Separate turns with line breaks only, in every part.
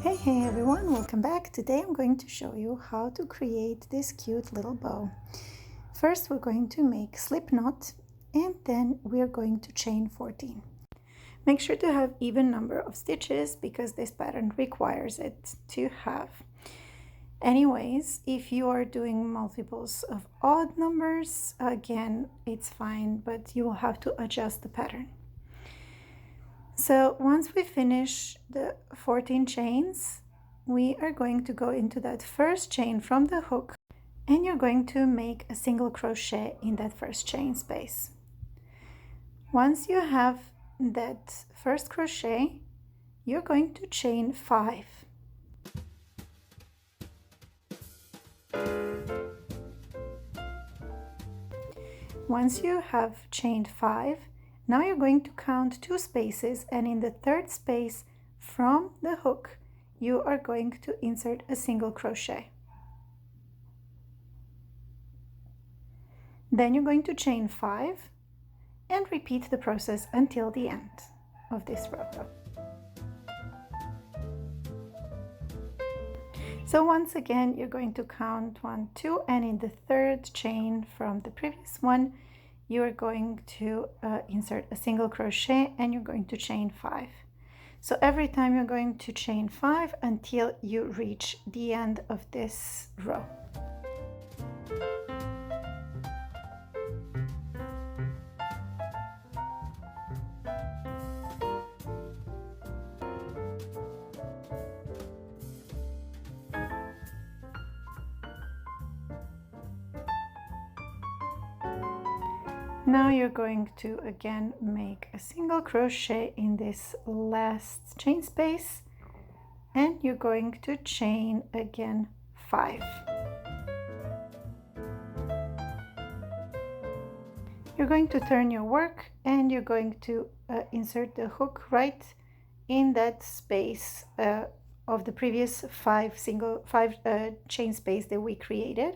Hey everyone, welcome back. Today I'm going to show you how to create this cute little bow. First we're going to make slip knot and then we're going to chain 14. Make sure to have even number of stitches because this pattern requires it to have. Anyways, if you are doing multiples of odd numbers, again it's fine, but you will have to adjust the pattern. So once we finish the 14 chains, we are going to go into that first chain from the hook and you're going to make a single crochet in that first chain space. Once you have that first crochet, you're going to chain 5. Once you have chained 5, now you're going to count 2 spaces, and in the third space from the hook you are going to insert a single crochet. Then you're going to chain 5 and repeat the process until the end of this row. So once again you're going to count 1, 2, and in the third chain from the previous one you are going to insert a single crochet and you're going to chain 5. So every time you're going to chain 5 until you reach the end of this row. Now you're going to again make a single crochet in this last chain space and you're going to chain again 5. You're going to turn your work and you're going to insert the hook right in that space of the previous 5 chain space that we created.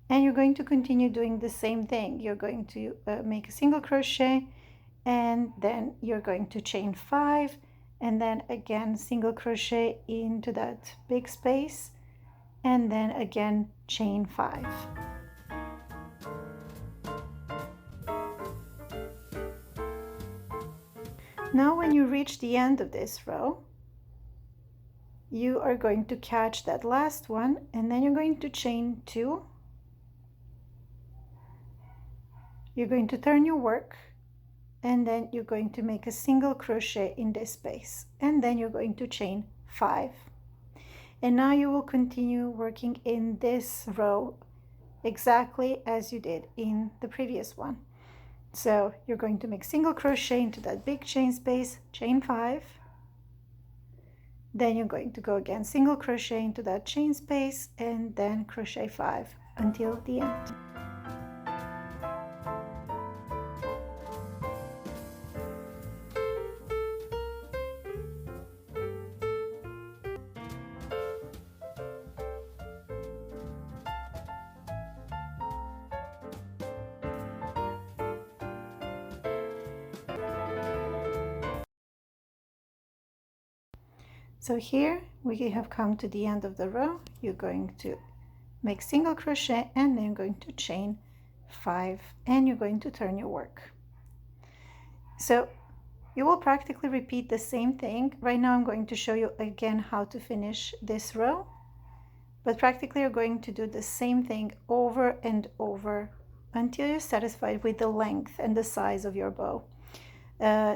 And you're going to continue doing the same thing. You're going to make a single crochet and then you're going to chain 5 and then again single crochet into that big space and then again chain 5. Now when you reach the end of this row, you are going to catch that last one and then you're going to chain 2. You're going to turn your work and then you're going to make a single crochet in this space and then you're going to chain 5. And now you will continue working in this row exactly as you did in the previous one. So you're going to make single crochet into that big chain space, chain 5. Then you're going to go again single crochet into that chain space and then crochet 5 until the end. So here we have come to the end of the row. You're going to make single crochet and then you're going to chain 5 and you're going to turn your work. So you will practically repeat the same thing. Right now I'm going to show you again how to finish this row, but practically you're going to do the same thing over and over until you're satisfied with the length and the size of your bow.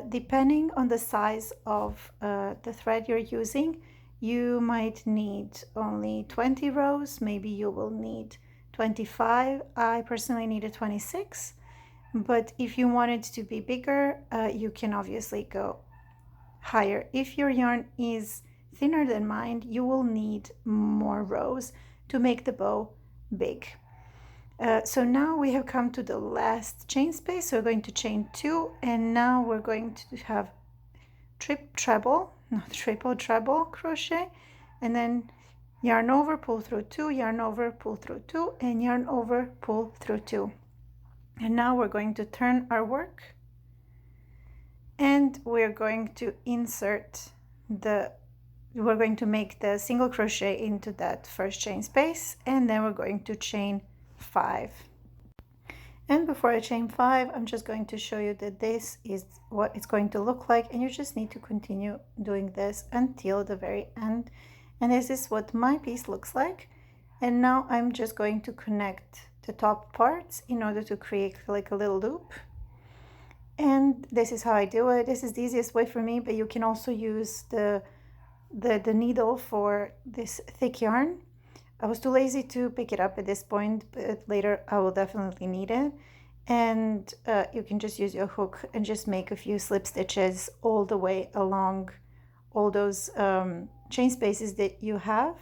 Depending on the size of the thread you're using, you might need only 20 rows, maybe you will need 25. I personally needed 26, but if you want it to be bigger, you can obviously go higher. If your yarn is thinner than mine, you will need more rows to make the bow big. So now we have come to the last chain space, so we're going to chain 2 and now we're going to have triple crochet and then yarn over, pull through 2, yarn over, pull through 2, and yarn over, pull through 2. And now we're going to turn our work and we're going to insert the we're going to make the single crochet into that first chain space, and then we're going to chain 5. And before I chain 5, I'm just going to show you that this is what it's going to look like, and you just need to continue doing this until the very end. And this is what my piece looks like. And now I'm just going to connect the top parts in order to create like a little loop. And this is how I do it. This is the easiest way for me, but you can also use the needle for this thick yarn. I was too lazy to pick it up at this point, but later I will definitely need it. And you can just use your hook and just make a few slip stitches all the way along all those chain spaces that you have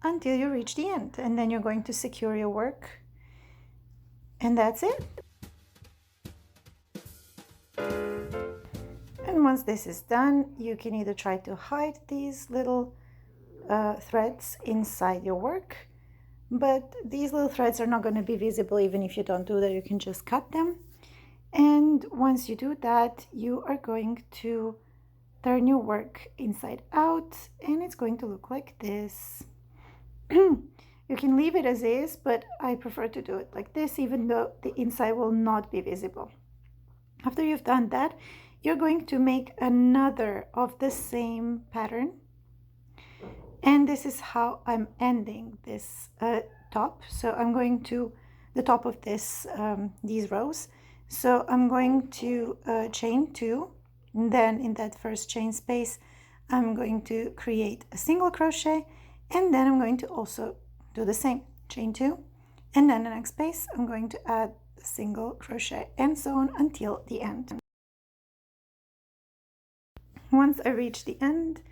until you reach the end. And then you're going to secure your work. And that's it. And once this is done, you can either try to hide these little threads inside your work, but these little threads are not going to be visible even if you don't do that. You can just cut them. And once you do that, you are going to turn your work inside out, and it's going to look like this. You can leave it as is, but I prefer to do it like this, even though the inside will not be visible. After you've done that, you're going to make another of the same pattern. And this is how I'm ending this top. So I'm going to the top of this these rows. So I'm going to chain 2, and then in that first chain space I'm going to create a single crochet, and then I'm going to also do the same, chain 2, and then the next space I'm going to add a single crochet, and so on until the end. Once I reach the end,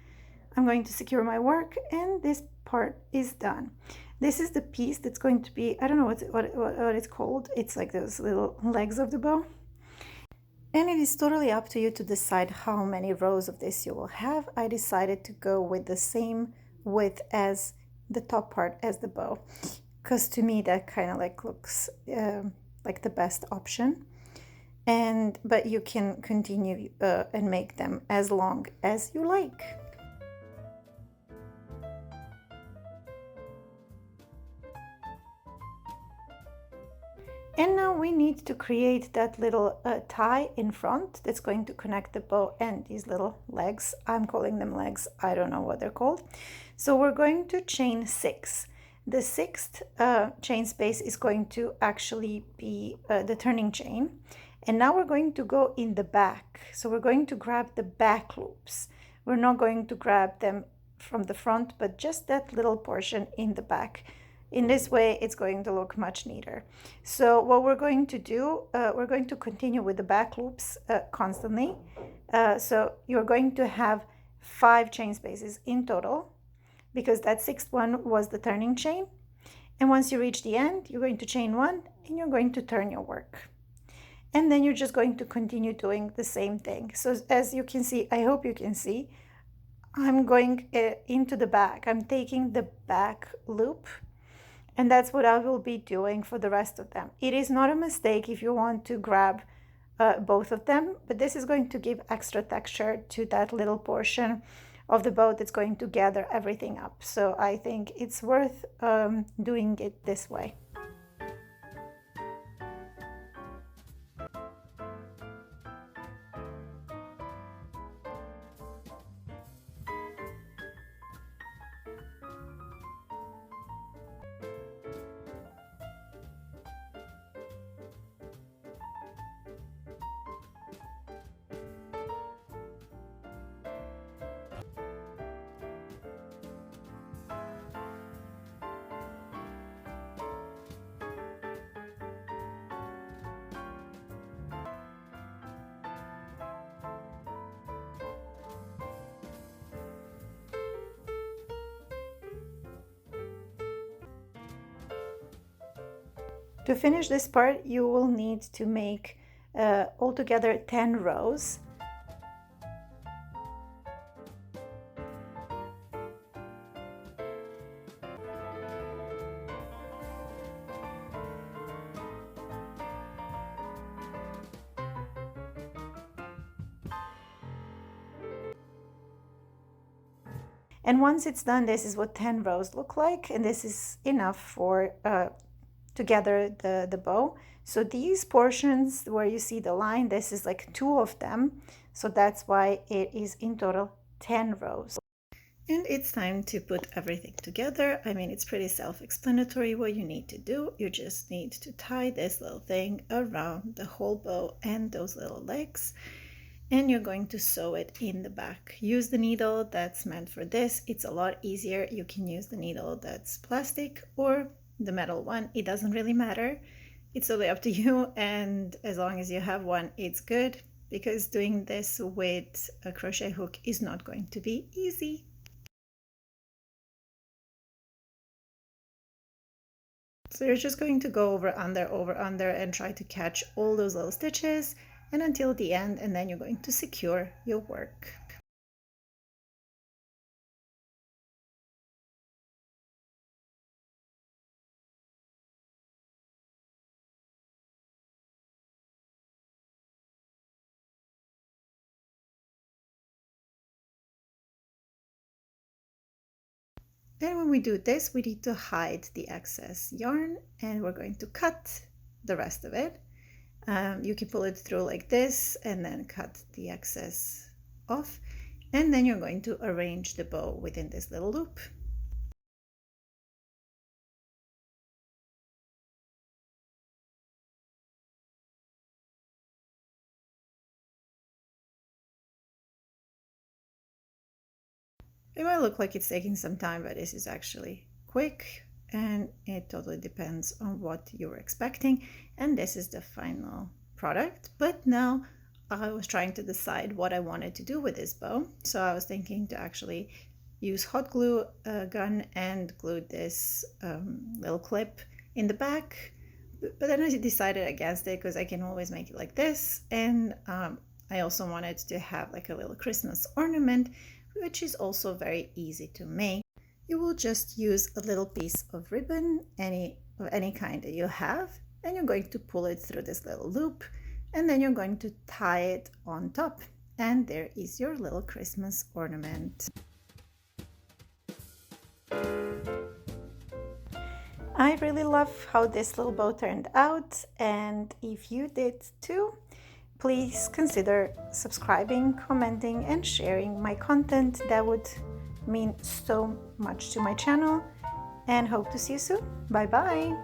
I'm going to secure my work, and this part is done. This is the piece that's going to be, I don't know what it's called. It's like those little legs of the bow. And it is totally up to you to decide how many rows of this you will have. I decided to go with the same width as the top part as the bow, because to me that kind of like looks like the best option. But you can continue and make them as long as you like. And now we need to create that little tie in front that's going to connect the bow and these little legs. I'm calling them legs. I don't know what they're called. So we're going to chain 6. The 6th chain space is going to actually be the turning chain. And now we're going to go in the back. So we're going to grab the back loops. We're not going to grab them from the front, but just that little portion in the back. In this way, it's going to look much neater. So what we're going to do, we're going to continue with the back loops constantly. So you're going to have 5 chain spaces in total, because that 6th one was the turning chain. And once you reach the end, you're going to chain 1 and you're going to turn your work. And then you're just going to continue doing the same thing. So as you can see, I hope you can see, I'm going into the back. I'm taking the back loop. And that's what I will be doing for the rest of them. It is not a mistake if you want to grab both of them, but this is going to give extra texture to that little portion of the bow that's going to gather everything up. So I think it's worth doing it this way. To finish this part, you will need to make altogether 10 rows. And once it's done, this is what 10 rows look like, and this is enough for to gather the bow. So these portions where you see the line, this is like 2 of them, so that's why it is in total 10 rows. And it's time to put everything together. I mean, it's pretty self-explanatory what you need to do. You just need to tie this little thing around the whole bow and those little legs, and you're going to sew it in the back. Use the needle that's meant for this. It's a lot easier. You can use the needle that's plastic or the metal one. It doesn't really matter. It's totally up to you, and as long as you have one, it's good, because doing this with a crochet hook is not going to be easy. So you're just going to go over, under, and try to catch all those little stitches and until the end, and then you're going to secure your work. And when we do this, we need to hide the excess yarn, and we're going to cut the rest of it. You can pull it through like this and then cut the excess off, and then you're going to arrange the bow within this little loop. It might look like it's taking some time, but this is actually quick, and it totally depends on what you're expecting. And this is the final product. But now I was trying to decide what I wanted to do with this bow. So I was thinking to actually use hot glue gun and glue this little clip in the back. But then I decided against it because I can always make it like this. And I also wanted to have like a little Christmas ornament, which is also very easy to make. You will just use a little piece of ribbon, of any kind that you have, and you're going to pull it through this little loop, and then you're going to tie it on top, and there is your little Christmas ornament. I really love how this little bow turned out, and if you did too, please consider subscribing, commenting, and sharing my content. That would mean so much to my channel, and hope to see you soon. Bye bye.